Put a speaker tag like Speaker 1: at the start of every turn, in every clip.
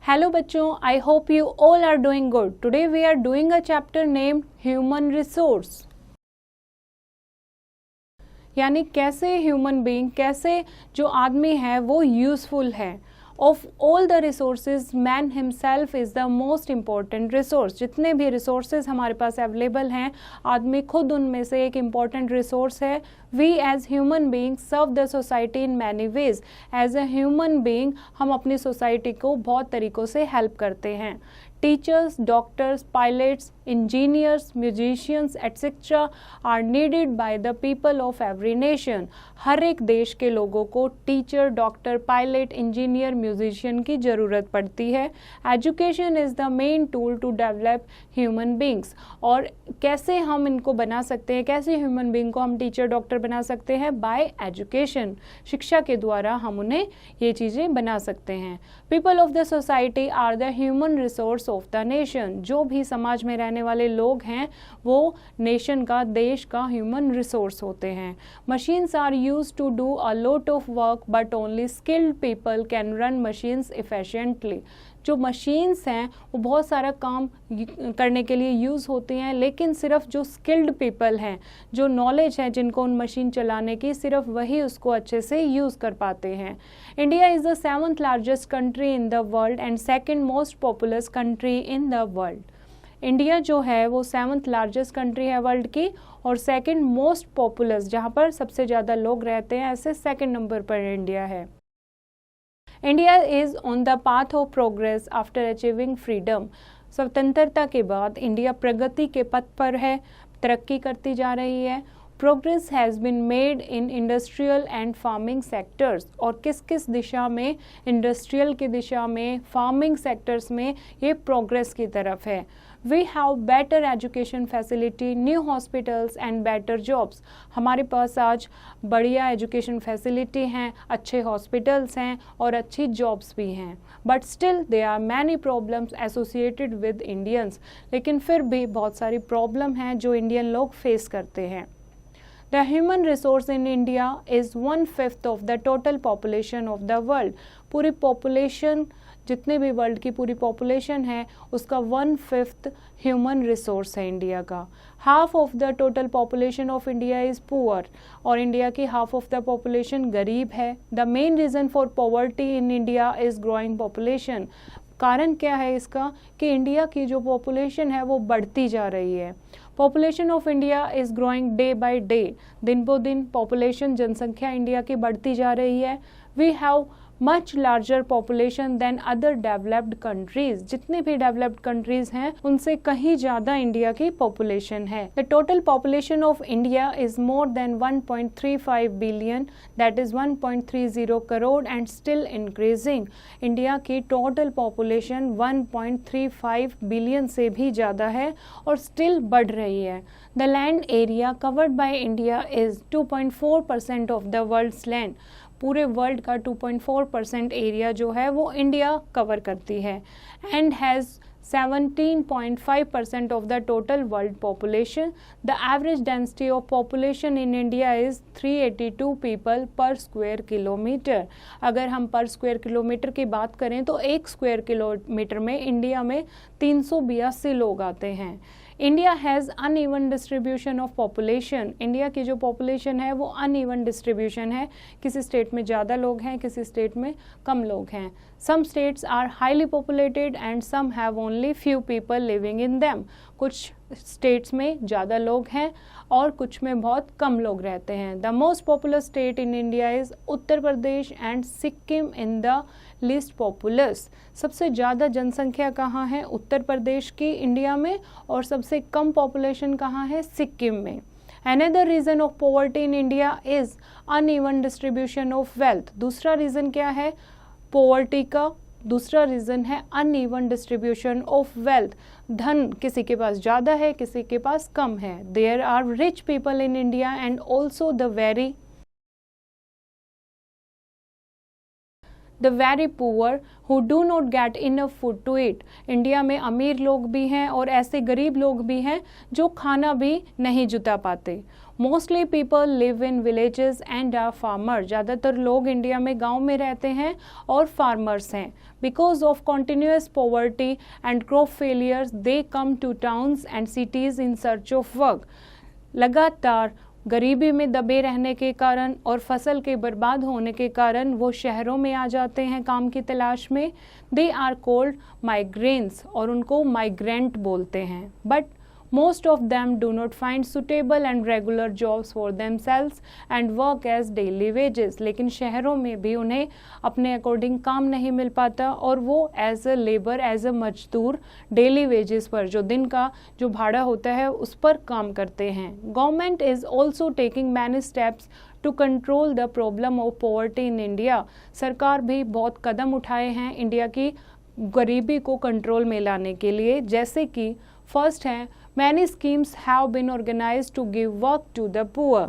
Speaker 1: Hello बच्चों, I hope you all are doing good. Today we are doing a chapter named Human Resource. यानी कैसे human being, कैसे जो आदमी है वो यूजफुल है. Of all the resources man himself is the most important resource. जितने भी रिसोर्सेज हमारे पास अवेलेबल हैं, आदमी खुद उनमें से एक इम्पॉर्टेंट रिसोर्स है. We as human being serve the society in many ways. As a human being हम अपनी सोसाइटी को बहुत तरीक़ों से हेल्प करते हैं. Teachers, doctors, pilots, engineers, musicians, etc. are needed by the people of every nation. हर एक देश के लोगों को teacher, doctor, pilot, engineer, musician की ज़रूरत पड़ती है. Education is the main tool to develop human beings. और कैसे हम इनको बना सकते हैं, कैसे ह्यूमन बींग को हम टीचर, डॉक्टर बना सकते हैं? Bye education. शिक्षा के द्वारा हम उन्हें ये चीज़ें बना सकते हैं. People of the society are the human resource of the nation. जो भी समाज में रहने वाले लोग हैं वो नेशन का, देश का ह्यूमन रिसोर्स होते हैं. Machines are used to do a lot of work but only skilled people can run machines efficiently. जो मशीन्स हैं वो बहुत सारा काम करने के लिए यूज़ होती हैं, लेकिन सिर्फ जो स्किल्ड पीपल हैं, जो नॉलेज है जिनको उन मशीन चलाने की, सिर्फ वही उसको अच्छे से यूज़ कर पाते हैं. India is the 7th largest country in the world and 2nd most populous country in the world. India जो है वो 7th लार्जेस्ट कंट्री है वर्ल्ड की, और 2nd मोस्ट पॉपुलस, जहाँ पर सबसे ज़्यादा लोग रहते हैं, ऐसे 2nd नंबर पर इंडिया है. India is on the path of progress after achieving freedom. स्वतंत्रता के बाद इंडिया प्रगति के पथ पर है, तरक्की करती जा रही है. Progress has been made in industrial and farming sectors. और किस किस दिशा में? इंडस्ट्रियल की दिशा में, फार्मिंग सेक्टर्स में ये प्रोग्रेस की तरफ है. We have better education facility, new hospitals and better jobs. हमारे पास आज बढ़िया एजुकेशन फैसिलिटी हैं, अच्छे हॉस्पिटल्स हैं और अच्छी जॉब्स भी हैं. But still they are many problems associated with Indians. लेकिन फिर भी बहुत सारी प्रॉब्लम हैं जो इंडियन लोग फेस करते हैं. The human resource in India is 1/5 of the total population of the world. पूरी पॉपुलेशन, जितने भी वर्ल्ड की पूरी पॉपुलेशन है, उसका 1/5 ह्यूमन रिसोर्स है इंडिया का. Half of the total population of India is poor. और इंडिया की हाफ ऑफ द पॉपुलेशन गरीब है. The main reason for poverty in India is growing population. कारण क्या है इसका? कि इंडिया की जो पॉपुलेशन है वो बढ़ती जा रही है. Population of India is growing day by day. दिन ब दिन पॉपुलेशन, जनसंख्या इंडिया की बढ़ती जा रही है. We have much larger population than other developed countries. जितने भी डेवलप्ड कंट्रीज हैं उनसे कहीं ज़्यादा इंडिया की पॉपुलेशन है. The total population of India is more than 1.35 billion, that is 1.30 crore and still increasing. India की टोटल पॉपुलेशन 1.35 बिलियन से भी ज़्यादा है और स्टिल बढ़ रही है. The land area covered by India is 2.4% of the world's land. पूरे वर्ल्ड का 2.4% एरिया जो है वो इंडिया कवर करती है. And has 17.5% of the total world population. The average density of population in India is 382 people पर square kilometre. अगर हम पर स्क्वायर किलोमीटर की बात करें तो 1 स्क्वायर किलोमीटर में इंडिया में 382 लोग आते हैं. India has uneven distribution of population. India की जो पॉपुलेशन है वो अनइवन डिस्ट्रीब्यूशन है. किसी स्टेट में ज़्यादा लोग हैं, किसी स्टेट में कम लोग हैं. Some states are highly populated and some have only few people living in them. कुछ स्टेट्स में ज़्यादा लोग हैं और कुछ में बहुत कम लोग रहते हैं. The most popular state in India is Uttar Pradesh and Sikkim in the list populace. सबसे ज़्यादा जनसंख्या कहाँ है? उत्तर प्रदेश की इंडिया में. और सबसे कम पॉपुलेशन कहाँ है? सिक्किम में. Another reason of poverty in India is uneven distribution of wealth. दूसरा रीज़न क्या है पॉवर्टी का? दूसरा रीज़न है अनइवन डिस्ट्रीब्यूशन ऑफ वेल्थ. धन किसी के पास ज़्यादा है, किसी के पास कम है. There are rich people in India and also the very the very poor who do not get enough food to eat. India में अमीर लोग भी हैं और ऐसे गरीब लोग भी हैं जो खाना भी नहीं जुटा पाते। Mostly people live in villages and are farmer. ज़्यादातर लोग इंडिया में गांव में रहते हैं और फार्मर्स हैं। Because of continuous poverty and crop failures they come two towns and cities in search of work. लगातार गरीबी में दबे रहने के कारण और फसल के बर्बाद होने के कारण वो शहरों में आ जाते हैं काम की तलाश में। दे आर कॉल्ड माइग्रेंट्स और उनको माइग्रेंट बोलते हैं। But most of them do not find suitable and regular jobs for themselves and work as daily wages। लेकिन शहरों में भी उन्हें अपने अकॉर्डिंग काम नहीं मिल पाता और वो as a labour, as a मजदूर डेली वेजेस पर, जो दिन का जो भाड़ा होता है उस पर काम करते हैं। Government is also taking many steps to control the problem of poverty in India. सरकार भी बहुत कदम उठाए हैं इंडिया की गरीबी को कंट्रोल में लाने के लिए, जैसे कि फर्स्ट है many schemes have been organised to give work to the poor.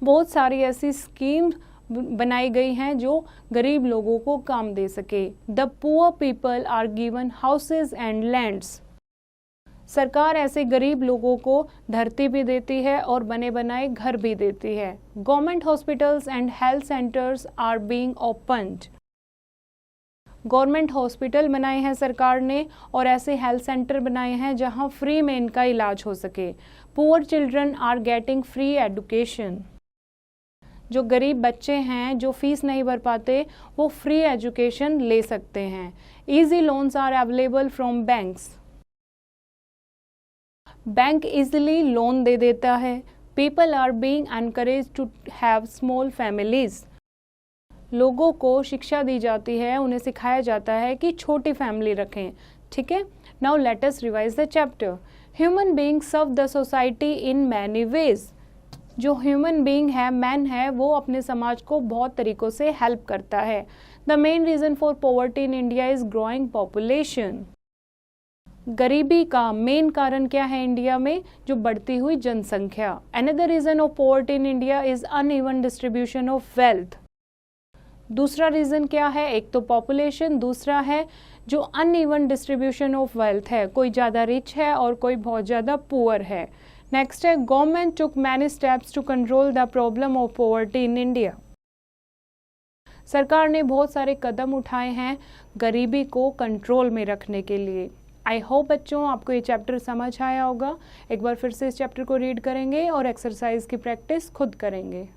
Speaker 1: बहुत सारी ऐसी स्कीम बनाई गई हैं जो गरीब लोगों को काम दे सके। The poor people are given houses and lands. सरकार ऐसे गरीब लोगों को धरती भी देती है और बने बनाए घर भी देती है। Government hospitals and health centres are being opened. Government hospital बनाए हैं सरकार ने और ऐसे हेल्थ सेंटर बनाए हैं जहां फ्री में इनका इलाज हो सके। Poor children are getting free education. जो गरीब बच्चे हैं जो फीस नहीं भर पाते वो फ्री एजुकेशन ले सकते हैं। Easy loans are available from banks. Bank easily loan दे देता है। People are being encourage to have small families. लोगों को शिक्षा दी जाती है, उन्हें सिखाया जाता है कि छोटी फैमिली रखें। ठीक है, now let us revise the chapter. Human being serve the society in many ways. जो ह्यूमन बीइंग है, मैन है, वो अपने समाज को बहुत तरीकों से हेल्प करता है। The main reason for poverty in India is growing population. गरीबी का मेन कारण क्या है इंडिया में? जो बढ़ती हुई जनसंख्या। Another reason of poverty in India is uneven distribution of wealth. दूसरा रीज़न क्या है? एक तो पॉपुलेशन, दूसरा है जो अनइवन डिस्ट्रीब्यूशन ऑफ वेल्थ है, कोई ज़्यादा रिच है और कोई बहुत ज़्यादा पुअर है। नेक्स्ट है government took many steps to control the problem of poverty in India. सरकार ने बहुत सारे कदम उठाए हैं गरीबी को कंट्रोल में रखने के लिए। आई होप बच्चों आपको ये चैप्टर समझ आया होगा। एक बार फिर से इस चैप्टर को रीड करेंगे और एक्सरसाइज की प्रैक्टिस खुद करेंगे।